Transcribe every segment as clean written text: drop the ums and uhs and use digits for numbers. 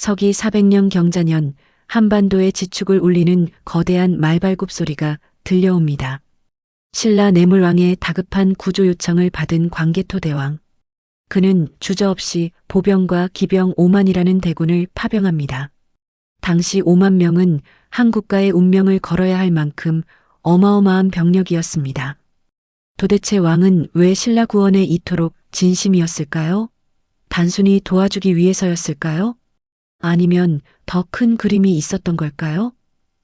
서기 400년 경자년 한반도의 지축을 울리는 거대한 말발굽 소리가 들려옵니다. 신라 내물왕의 다급한 구조 요청을 받은 광개토대왕. 그는 주저없이 보병과 기병 5만이라는 대군을 파병합니다. 당시 5만 명은 한 국가의 운명을 걸어야 할 만큼 어마어마한 병력이었습니다. 도대체 왕은 왜 신라 구원에 이토록 진심이었을까요? 단순히 도와주기 위해서였을까요? 아니면 더 큰 그림이 있었던 걸까요?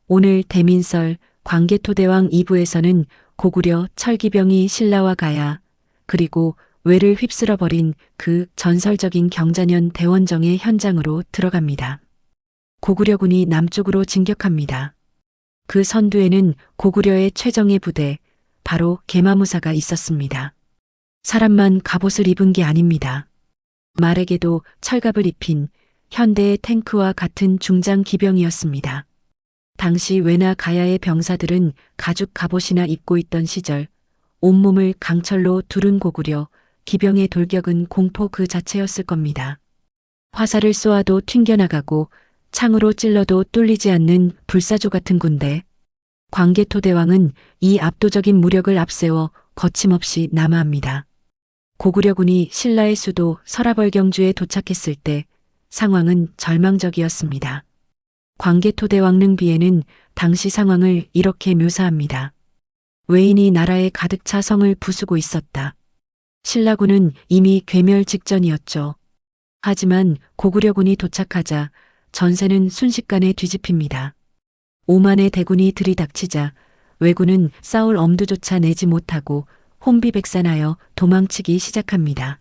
오늘 대민설 광개토대왕 2부에서는 고구려 철기병이 신라와 가야 그리고 왜를 휩쓸어버린 그 전설적인 경자년 대원정의 현장으로 들어갑니다. 고구려군이 남쪽으로 진격합니다. 그 선두에는 고구려의 최정예 부대, 바로 계마무사가 있었습니다. 사람만 갑옷을 입은 게 아닙니다. 말에게도 철갑을 입힌 현대의 탱크와 같은 중장 기병이었습니다. 당시 왜나 가야의 병사들은 가죽 갑옷이나 입고 있던 시절 온몸을 강철로 두른 고구려 기병의 돌격은 공포 그 자체였을 겁니다. 화살을 쏘아도 튕겨나가고 창으로 찔러도 뚫리지 않는 불사조 같은 군대. 광개토대왕은 이 압도적인 무력을 앞세워 거침없이 남하합니다. 고구려군이 신라의 수도 설화벌경주에 도착했을 때 상황은 절망적이었습니다. 광개토대왕 능비에는 당시 상황을 이렇게 묘사합니다. 외인이 나라에 가득 차 성을 부수고 있었다. 신라군은 이미 괴멸 직전이었죠. 하지만 고구려군이 도착하자 전세는 순식간에 뒤집힙니다. 5만의 대군이 들이닥치자 왜군은 싸울 엄두조차 내지 못하고 혼비백산하여 도망치기 시작합니다.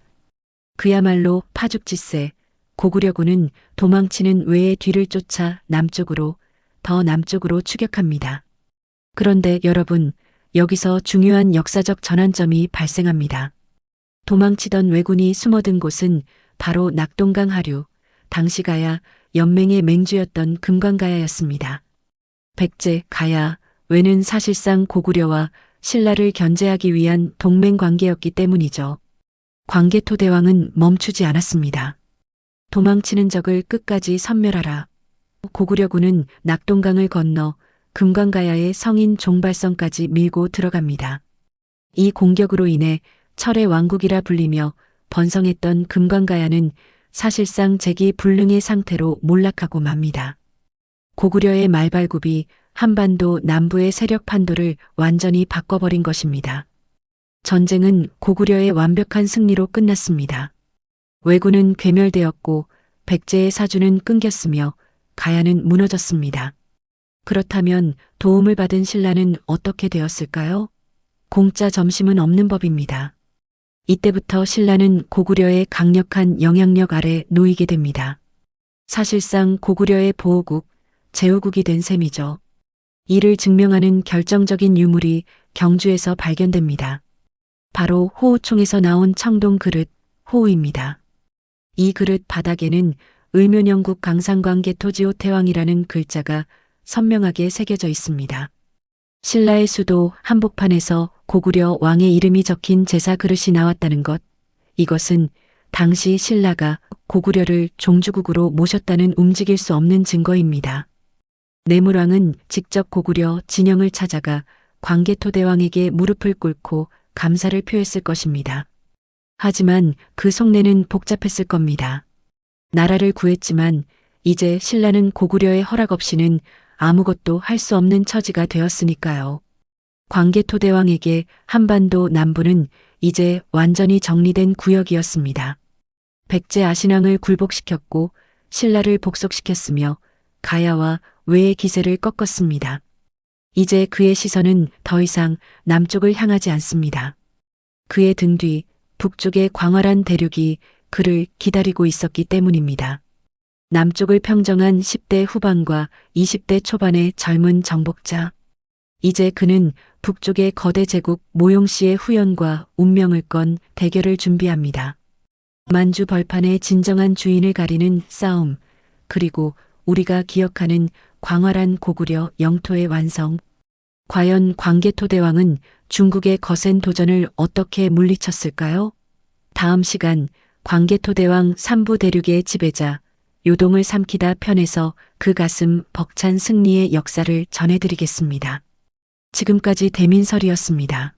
그야말로 파죽지세. 고구려군은 도망치는 왜의 뒤를 쫓아 남쪽으로, 더 남쪽으로 추격합니다. 그런데 여러분, 여기서 중요한 역사적 전환점이 발생합니다. 도망치던 왜군이 숨어든 곳은 바로 낙동강 하류, 당시 가야 연맹의 맹주였던 금관가야였습니다. 백제, 가야, 왜는 사실상 고구려와 신라를 견제하기 위한 동맹 관계였기 때문이죠. 광개토대왕은 멈추지 않았습니다. 도망치는 적을 끝까지 섬멸하라. 고구려군은 낙동강을 건너 금관가야의 성인 종발성까지 밀고 들어갑니다. 이 공격으로 인해 철의 왕국이라 불리며 번성했던 금관가야는 사실상 재기불능의 상태로 몰락하고 맙니다. 고구려의 말발굽이 한반도 남부의 세력 판도를 완전히 바꿔버린 것입니다. 전쟁은 고구려의 완벽한 승리로 끝났습니다. 왜군은 괴멸되었고 백제의 사주는 끊겼으며 가야는 무너졌습니다. 그렇다면 도움을 받은 신라는 어떻게 되었을까요? 공짜 점심은 없는 법입니다. 이때부터 신라는 고구려의 강력한 영향력 아래 놓이게 됩니다. 사실상 고구려의 보호국, 제후국이 된 셈이죠. 이를 증명하는 결정적인 유물이 경주에서 발견됩니다. 바로 호우총에서 나온 청동 그릇, 호우입니다. 이 그릇 바닥에는 을묘영국 강산광개토지호 태왕이라는 글자가 선명하게 새겨져 있습니다. 신라의 수도 한복판에서 고구려 왕의 이름이 적힌 제사 그릇이 나왔다는 것, 이것은 당시 신라가 고구려를 종주국으로 모셨다는 움직일 수 없는 증거입니다. 내물왕은 직접 고구려 진영을 찾아가 광개토대왕에게 무릎을 꿇고 감사를 표했을 것입니다. 하지만 그 속내는 복잡했을 겁니다. 나라를 구했지만 이제 신라는 고구려의 허락 없이는 아무것도 할 수 없는 처지가 되었으니까요. 광개토대왕에게 한반도 남부는 이제 완전히 정리된 구역이었습니다. 백제 아신왕을 굴복시켰고 신라를 복속시켰으며 가야와 왜의 기세를 꺾었습니다. 이제 그의 시선은 더 이상 남쪽을 향하지 않습니다. 그의 등 뒤 북쪽의 광활한 대륙이 그를 기다리고 있었기 때문입니다. 남쪽을 평정한 10대 후반과 20대 초반의 젊은 정복자. 이제 그는 북쪽의 거대 제국 모용씨의 후연과 운명을 건 대결을 준비합니다. 만주 벌판의 진정한 주인을 가리는 싸움, 그리고 우리가 기억하는 광활한 고구려 영토의 완성. 과연 광개토대왕은 중국의 거센 도전을 어떻게 물리쳤을까요? 다음 시간 광개토대왕 삼부 대륙의 지배자, 요동을 삼키다 편에서 그 가슴 벅찬 승리의 역사를 전해드리겠습니다. 지금까지 대민설이었습니다.